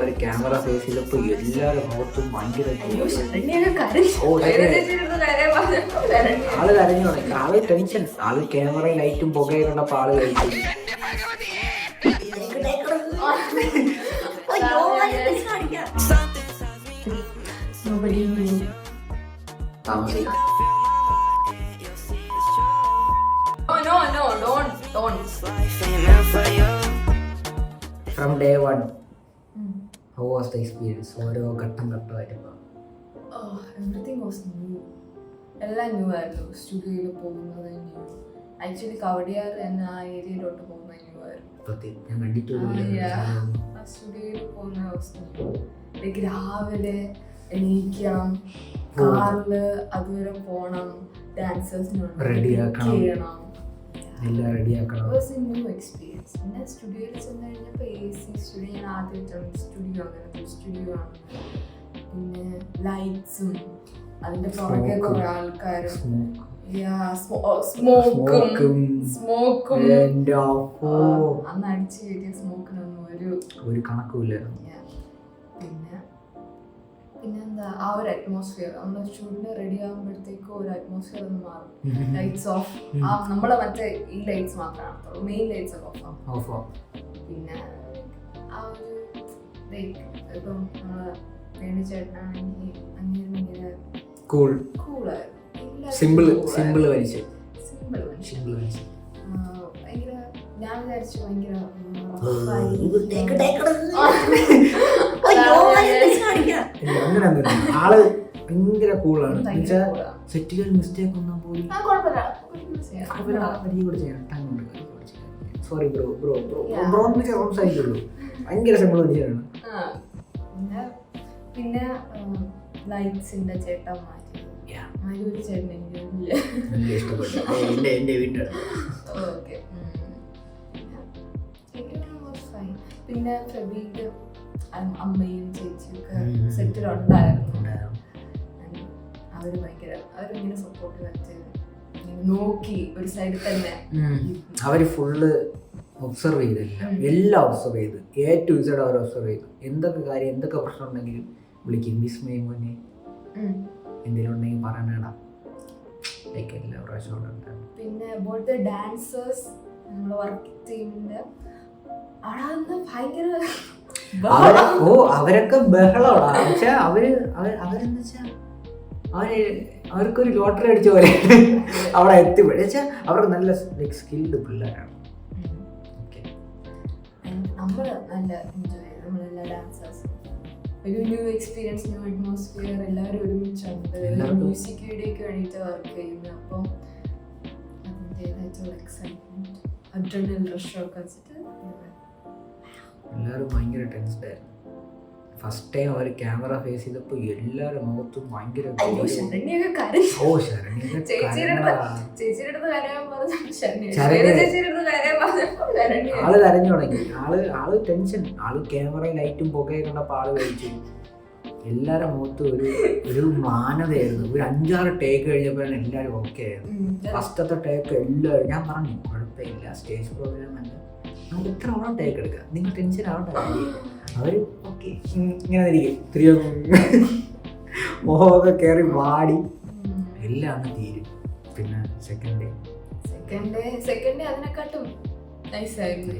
ഒരു camera face ചെയ്തപ്പോ എല്ലാവരും മുഖത്തും ഭയങ്കര ആള് കരഞ്ഞു തുടങ്ങി. ആള് ടെൻഷൻ. ആള് ക്യാമറ ലൈറ്റും പുകയും കണ്ടപ്പോ ആള് കഴിച്ചു. താമസിക്കാം. From day one, how was the experience? ഓരോ ഘട്ടം ഘട്ടമായിട്ട് എവറിത്തിങ് വാസ് ന്യൂ. എല്ലാം ന്യൂ ആയിരുന്നു. സ്റ്റുഡിയോയിൽ പോകുന്നത് ന്യൂ. ആക്ച്വലി കവടിയാർ എന്ന ആ ഏരിയയിലോട്ട് പോകുന്നത് ന്യൂ ആയിരുന്നു. ഞാൻ കണ്ടിട്ടില്ല. ആ സ്റ്റുഡിയോയിൽ പോകുന്ന അവസ്ഥ ലൈക്ക് രാവിലെ എണീക്കണം, കാറില് അതുവരെ പോണം, ഡാൻസേഴ്സിന് ചെയ്യണം, എല്ലാം റെഡിയാക്കണം. New experience. പിന്നെ സ്റ്റുഡിയോയിൽ ചെന്ന് കഴിഞ്ഞപ്പോൾ AC സ്റ്റുഡിയോ ഞാൻ ആദ്യമായിട്ടാണ് സ്റ്റുഡിയോ അങ്ങനത്തെ സ്റ്റുഡിയോ ആണ്. പിന്നെ ലൈറ്റ്സും അതിന്റെ പുറകെ കുറെ ആൾക്കാരും സ്മോക്കും അന്ന് അടിച്ചു കയറ്റിയ സ്മോക്കിനൊന്നും ഒരു കണക്കുമില്ലായിരുന്നു. പിന്നെന്താ ആ ഒരു അറ്റ്മോസ്ഫിയർ നമ്മൾ ഷൂട്ടിന് റെഡി ആകുമ്പോഴത്തേക്കും ഒരു അറ്റ്മോസ്ഫിയർ ഒന്ന് മാറും. Lights of. നമ്മളെ മറ്റേ ഈ ലൈറ്റ്സ് മാത്രമാണ്, മെയിൻ ലൈറ്റ്സ് ഒക്കെ ഓഫ് ആവും. പിന്നെ ആ ഒരു ഇപ്പം നമ്മളെ വേണിച്ചേട്ടനാണെങ്കിൽ അങ്ങനെ കൂളായിരുന്നു. സിമ്പിൾ ഭയങ്കര ഞാൻ വിചാരിച്ചു ഭയങ്കര ആള് ഭയങ്കര കൂളാണ്. സെറ്റിൽ മിസ്റ്റേക്ക് ഒന്നും പോലും sorry bro bro bro bro സംസാരിക്കുള്ളൂ. ഭയങ്കര സിമ്പിൾ മനുഷ്യരാണ്. പിന്നെ ലൈറ്റ്സിന്റെ ചേട്ടന്മാര് ഒരു ചേട്ടൻ എനിക്ക് ഇഷ്ടപ്പെട്ടു. എന്റെ വീട്ടിൽ പിന്നെ പ്രബീന്റെ അമ്മയും ചേച്ചിയും ഒക്കെ സെറ്റിലുണ്ടായിരുന്നു. അവരിങ്ങനെ സപ്പോർട്ട് വെച്ച് നോക്കി ഒരു സൈഡിൽ തന്നെ. അവര് ഫുള്ള് ഒബ്സർവ് ചെയ്തില്ല, എല്ലാം ഒബ്സർവ് ചെയ്ത് A to Z അവർ ഒബ്സർവ് ചെയ്തു. എന്തൊക്കെ കാര്യം എന്തൊക്കെ പ്രശ്നം ഉണ്ടെങ്കിലും വിളിക്കും. വിസ്മയ മോനെ എന്തെങ്കിലും ഉണ്ടെങ്കിൽ പറയണേടാ. ലൈക്ക് എല്ലാ പ്രാവശ്യം. പിന്നെ അബൌട്ട് ദ ഡാൻസേഴ്സ് നമ്മളെ വർക്ക് ടീമിന്റെ ഭയങ്കര അവരൊക്കെ ബഹളമാണ്. പക്ഷെ അവരെന്താ വെച്ചാ അവർക്കൊരു ലോട്ടറി അടിച്ച പോലെ അവിടെ എത്തിപ്പെടിച്ച. അവർ നല്ല സ്കിൽഡ് പിള്ളേരാണ്. നമ്മൾ നല്ല എൻജോയ് ചെയ്തു. നമ്മളെല്ലാ ഡാൻസേഴ്സും ഒരു ന്യൂ എക്സ്പീരിയൻസ്, ന്യൂ അറ്റ്മോസ്ഫിയർ, എല്ലാവരും ഒരുമിച്ചുണ്ട്. മ്യൂസിക് വീഡിയോയ്ക്ക് വേണ്ടിയിട്ട് വർക്ക് ചെയ്യുന്നത്. അപ്പം അതിൻ്റെതായിട്ടുള്ള എക്സൈറ്റ്മെന്റ്, അഡ്രിനൽ റഷൊക്കെ വെച്ചിട്ട് എല്ലാവരും ഭയങ്കര ടെൻസ്ഡായിരുന്നു. ഫസ്റ്റ് ടൈം അവർ ക്യാമറ ഫേസ് ചെയ്തപ്പോൾ എല്ലാവരും മുഖത്തും ഭയങ്കര ആള് കരഞ്ഞു തുടങ്ങി. ആള് ടെൻഷൻ. ആള് ക്യാമറ ലൈറ്റും പുകയും കണ്ടപ്പോൾ ആള് കഴിച്ചു. എല്ലാവരുടെ മുഖത്തും ഒരു മാനതയായിരുന്നു. ഒരു 5-6 ടേക്ക് കഴിഞ്ഞപ്പോഴാണ് എല്ലാവരും ഓക്കെ ആയിരുന്നു. ഫസ്റ്റത്തെ ടേക്ക് എല്ലാവരും ഞാൻ പറഞ്ഞു കുഴപ്പമില്ല, സ്റ്റേജ് പ്രോഗ്രാം അല്ല, നമുക്ക് ഇത്ര ഓണം ടേക്ക് എടുക്കാം, നിങ്ങൾ ടെൻഷൻ ആവണ്ട. അവര് ഓക്കെ ഇങ്ങനെ ഇരിക്കും. മുഖമൊക്കെ കയറി വാടി എല്ലാം തീരും. പിന്നെ സെക്കൻഡ് ഡേ അതിനെക്കാട്ടും നൈസായിരുന്നു.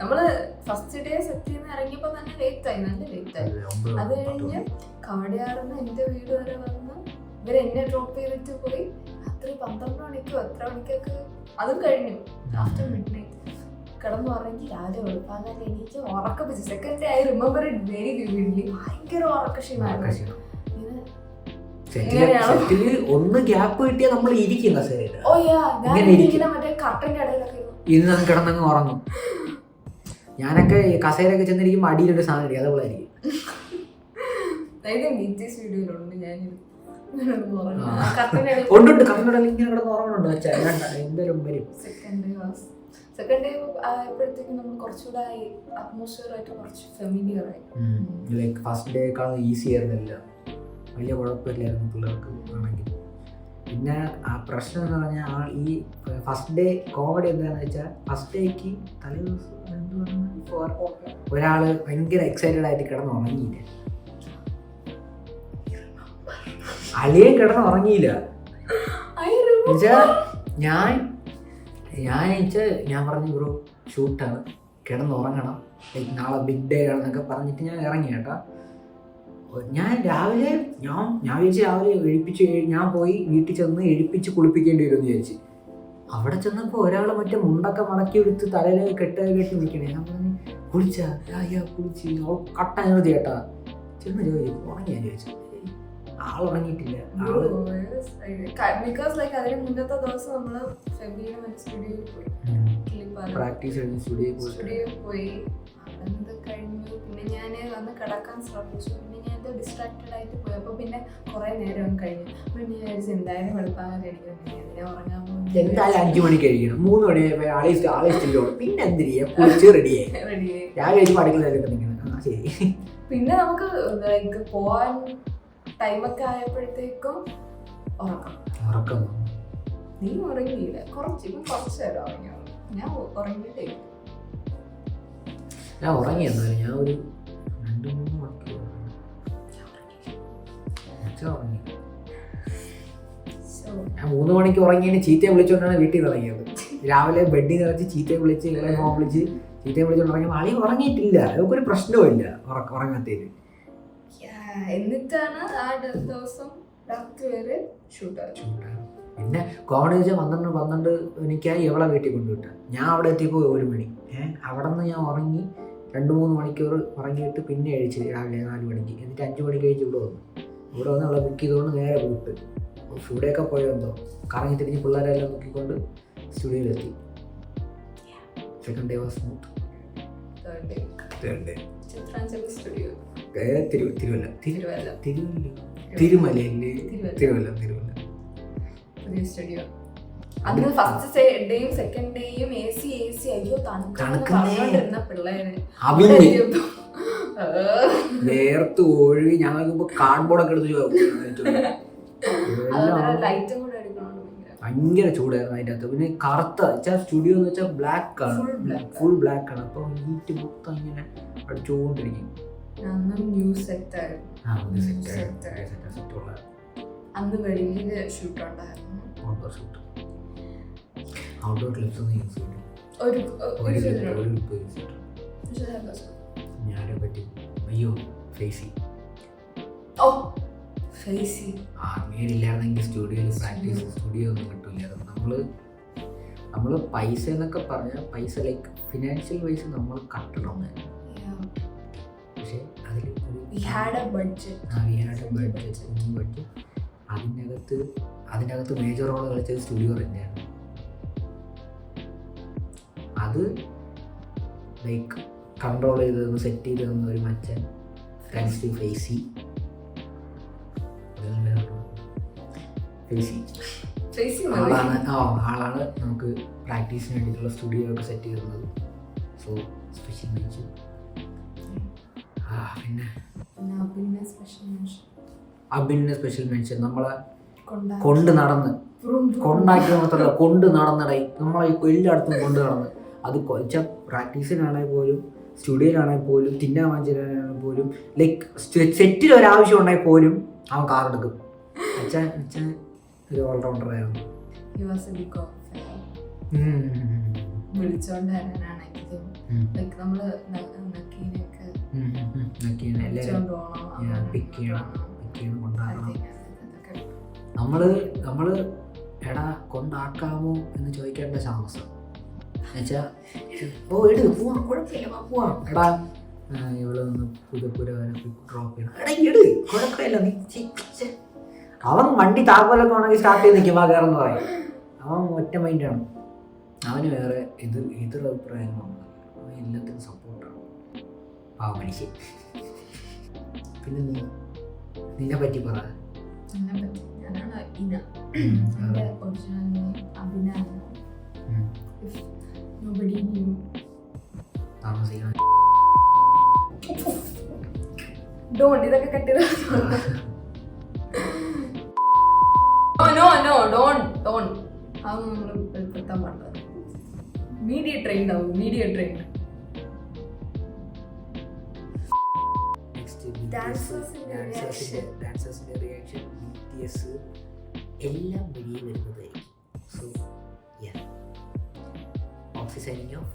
നമ്മള് ഫസ്റ്റ് ഡേ സെറ്റ് ചെയ്യുന്ന ഇറങ്ങിയപ്പോ തന്നെ ലേറ്റായി, നല്ല ലേറ്റായി. അത് കഴിഞ്ഞ് കവടിയാറുന്ന് എന്റെ വീട് വരെ വന്ന് ഇവരെന്നെ ഡ്രോപ്പ് ചെയ്തിട്ട് പോയി. രാത്രി 12 മണിക്കോ എത്ര മണിക്കൊക്കെ അതും കഴിഞ്ഞു. ആഫ്റ്റർ മിഡ് നൈറ്റ് കിടന്നുറങ്ങി. രാവിലെ വെളുപ്പാകാൻ എനിക്ക് ഉറക്കപ്പിച്ചു. Second day I remember it very vividly. ഭയങ്കര ഉറക്കക്ഷീണമായിരുന്നു. ഒന്ന് ഗ്യാപ്പ് കിട്ടിയാൽ നമ്മൾ ഇരിക്കുന്ന ഇന്ന് കിടന്നങ്ങ് ഉറങ്ങും. ഞാനൊക്കെ കസേരയൊക്കെ ചെന്നിരിക്കുമ്പോൾ അടിയിലൊരു സാധനം ഇരിക്കും, അതുപോലായിരിക്കും. ഉണ്ട് കമ്പ്യൂട്ടറിൽ ഇങ്ങനെ കിടന്ന് ഉറങ്ങുന്നുണ്ട്. എന്തായാലും വരും. സെക്കൻഡ് ഡേ ആയപ്പോഴത്തേക്കും നമ്മൾ കുറച്ചുകൂടെ അറ്റ്മോസ്ഫിയർ ആയിട്ട് കുറച്ച് ഫെമിലിയർ ആയി. ലൈക്ക് ഫസ്റ്റ് ഡേക്കാളും ഈസി ആയിരുന്നില്ല, വലിയ കുഴപ്പമില്ലായിരുന്നു പിള്ളേർക്ക് ആണെങ്കിൽ. പിന്നെ ആ പ്രശ്നം എന്ന് പറഞ്ഞാൽ ഈ ഫസ്റ്റ് ഡേ കോമഡി എന്താണെന്ന് വെച്ചാൽ ഫസ്റ്റ് ഡേക്ക് തലേ ദിവസം ഒരാൾ ഭയങ്കര എക്സൈറ്റഡ് ആയിട്ട് കിടന്ന് ഉറങ്ങിയില്ല. അളിയെ കിടന്ന് ഉറങ്ങിയില്ല എന്നുവെച്ചാൽ ഞാൻ പറഞ്ഞു ബ്രോ ഷൂട്ടാണ് കിടന്നുറങ്ങണം, നാളെ ബിഗ് ഡേ ആണെന്നൊക്കെ പറഞ്ഞിട്ട് ഞാൻ ഇറങ്ങി കേട്ടോ. ഞാൻ വിചാരിച്ച് രാവിലെ ഞാൻ പോയി വീട്ടിൽ ചെന്ന് എഴുപ്പിച്ച് കുളിപ്പിക്കേണ്ടി വരുമെന്ന് വിചാരിച്ച്. അവിടെ ചെന്നപ്പോൾ ഒരാൾ മറ്റേ മുണ്ടൊക്കെ മടക്കി എടുത്ത് തലയിൽ കെട്ടി നിൽക്കണേ. ഞാൻ പറഞ്ഞു കുളിച്ചാ? കുളിച്ച് കട്ട എനർജി കേട്ടാ. ചെന്ന് ചോദിച്ചു ഉറങ്ങിയാ ചോദിച്ചു. ആളുറങ്ങിയിട്ടില്ല. അതിന് മുന്നത്തെ ദിവസം നമ്മള് സ്റ്റുഡിയോയിൽ പോയി പ്രാക്ടീസ് കഴിഞ്ഞ് സ്റ്റുഡിയോയിൽ പോയി. അതെന്ത് കഴിഞ്ഞു പിന്നെ ഞാൻ വന്ന് കിടക്കാൻ ശ്രമിച്ചു. പിന്നെ ഞാൻ ഡിസ്ട്രാക്റ്റഡ് ആയിട്ട് പോയി. അപ്പൊ പിന്നെ കുറെ നേരം കഴിഞ്ഞു. പിന്നെ ഞാൻ വിചാരിച്ചു എന്തായാലും വെളുപ്പാകാതെ എനിക്ക് ഉറങ്ങാൻ പോകുന്നു. എന്തായാലും 5 മണിക്ക് കഴിക്കണം. 3 മണിയായപ്പോ ആളെ പിന്നെ എന്തിനാ കുളിച്ച് റെഡിയായി രാവിലെ പഠിക്കുന്ന ശരി. പിന്നെ നമുക്ക് പോവാൻ ടൈമൊക്കെ ആയപ്പോഴത്തേക്കും ഉറക്കം. നീ ഉറങ്ങിയില്ല? കുറച്ച് നേരം ഉറങ്ങിയോ? ഞാൻ ഉറങ്ങിയിട്ടേ. ഞാൻ ഉറങ്ങി എന്നാലും ഞാൻ ഒരു 2-3 മണിക്കൂർ ഉറങ്ങി. ഞാൻ 3 മണിക്ക് ഉറങ്ങിയതിന് ചീത്തയെ വിളിച്ചുകൊണ്ടാണ് വീട്ടിൽ നിന്ന് ഇറങ്ങിയത്. രാവിലെ ബെഡിൽ നിറച്ച് ചീത്തയെ വിളിച്ച് ഫോൺ വിളിച്ച് ചീത്തയെ വിളിച്ചുകൊണ്ട് ഇറങ്ങിയപ്പോൾ അളി ഉറങ്ങിയിട്ടില്ല. അതൊക്കെ ഒരു പ്രശ്നവുമില്ല ഉറങ്ങാത്തതിന്. എന്നിട്ടാണ് ആ ദിവസം രാത്രി വരെ ഷൂട്ടാണ്. പിന്നെ കോമഡി വെച്ചാൽ 12 എനിക്കായി എവളെ വീട്ടിൽ കൊണ്ടുവിട്ട. ഞാൻ അവിടെ എത്തിയപ്പോൾ 1 മണി. അവിടെ നിന്ന് ഞാൻ ഉറങ്ങി 2-3 മണിക്കൂർ ഉറങ്ങിയിട്ട് പിന്നെ കഴിച്ച് രാവിലെ 4 മണിക്ക്. എന്നിട്ട് 5 മണിക്ക് കഴിച്ച് ഇവിടെ വന്ന് അവളെ ബുക്ക് ചെയ്തുകൊണ്ട് നേരെ പോയിട്ട് സ്റ്റുഡിയോയൊക്കെ പോയതെന്തോ കറങ്ങി തിരിഞ്ഞ് പിള്ളേരെല്ലാം നോക്കിക്കൊണ്ട് സ്റ്റുഡിയോയിലെത്തി. Second day was smooth. Third day Thiruvalla പുതിയ സ്റ്റുഡിയോ. അന്ന് ഫസ്റ്റ് ഡേയും സെക്കൻഡ് ഡേയും AC അയ്യോ തണുക്കുന്ന പിള്ളേര് വേർത്ത് ഒഴുകി. ഞങ്ങൾക്ക് കാർഡ്ബോർഡൊക്കെ എടുത്ത് ലൈറ്റും കൂടെ എടുക്കണോണ്ട് ഭയങ്കര ചൂടായിരുന്നു അതിൻ്റെ അകത്ത്. പിന്നെ കറുത്ത വെച്ചാൽ സ്റ്റുഡിയോ എന്ന് വെച്ചാൽ ബ്ലാക്ക് ആണ്, ഫുൾ ബ്ലാക്ക് ആണ്. അപ്പോൾ ഹീറ്റ് മൊത്തം ഇങ്ങനെ അടിച്ചുകൊണ്ടിരിക്കും. അന്ന് വെളിയിൽ ഷൂട്ട് ഉണ്ടായിരുന്നു. ഔട്ട്ഡോർ ക്ലിപ്സ് ഒന്നും യൂസ് ചെയ്തു. ഞാനെ പറ്റി അയ്യോ ഫേസി അങ്ങനെയില്ലായിരുന്നെങ്കിൽ സ്റ്റുഡിയോയിൽ പ്രാക്ടീസ് സ്റ്റുഡിയോ ഒന്നും കിട്ടില്ല. നമ്മൾ പൈസ എന്നൊക്കെ പറഞ്ഞാൽ പൈസ ലൈക്ക് ഫിനാൻഷ്യൽ വൈസ് നമ്മൾ കട്ടണം. പക്ഷേ അതിൽ ബഡ്ജറ്റ് അതിനകത്ത് മേജർ റോൾ കളിച്ചത് സ്റ്റുഡിയോ തന്നെയാണ്. അത് ലൈക്ക് കൺട്രോൾ ചെയ്ത് സെറ്റ് ചെയ്ത് തന്ന ഒരു മച്ചൻ താങ്ക്സ് ടു ഫേസി. ആളാണ് നമുക്ക് പ്രാക്ടീസിന് വേണ്ടിയിട്ടുള്ള സ്റ്റുഡിയോ ഒക്കെ സെറ്റ് ചെയ്തിരുന്നത്. So special mention. പിന്നെ അബിന് സ്പെഷ്യൽ മെൻഷൻ. നമ്മളെ കൊണ്ടാക്കി മാത്രമല്ല കൊണ്ട് നടന്നടേ നമ്മളെ എല്ലായിടത്തും കൊണ്ട് നടന്ന്. അത് വെച്ചാൽ പ്രാക്ടീസിനാണെങ്കിൽ പോലും സ്റ്റുഡിയോയിലാണെങ്കിൽ പോലും തിന്നാൻ വാങ്ങിച്ചാണെങ്കിൽ പോലും ലൈക്ക് സെറ്റിൽ ഒരാവശ്യം ഉണ്ടെങ്കിൽ പോലും അവൻ കാർ എടുക്കും. അച്ഛൻ ഒരു ഓൾറൗണ്ടർ ആയിരുന്നു. നമ്മള് എടാ കൊണ്ടാക്കാമോ എന്ന് ചോദിക്കേണ്ട താമസം എന്നുവെച്ചാൽ കുഴപ്പമില്ല പോവാം. എടാ ഇവിടെ നിന്ന് പുതുപ്പുര വരെ ഡ്രോപ്പ് ചെയ്യണം. എടാ ഇട് കുഴപ്പമില്ല നീ. അവൻ വണ്ടി താക്കോലൊക്കെ ആണെങ്കിൽ സ്റ്റാർട്ട് ചെയ്ത് നിൽക്കും കയറെന്ന് പറയും. അവൻ ഒറ്റ മൈൻഡാണ്. അവന് വേറെ എതിർ അഭിപ്രായങ്ങളൊന്നും. അവൻ എല്ലാത്തിനും സപ്പോർട്ടാണ്. ആ മനുഷ്യൻ. പിന്നെ നിന്നെ പറ്റി പറ. താമസിക്കാൻ ഇതൊക്കെ കെട്ടിയത്. No. അതൊന്നും നമ്മൾ വെളിപ്പെടുത്താൻ പാടില്ല. മീഡിയ ട്രെയിൻഡ് ആവും, മീഡിയ ട്രെയിൻഡ്. ഡാൻസേഴ്സിന്റെ റിയാക്ഷൻ, BTS എല്ലാം വലിയ വരുന്നതായിരിക്കും. സോ ഓക്സി സൈനിങ് ഓഫ്.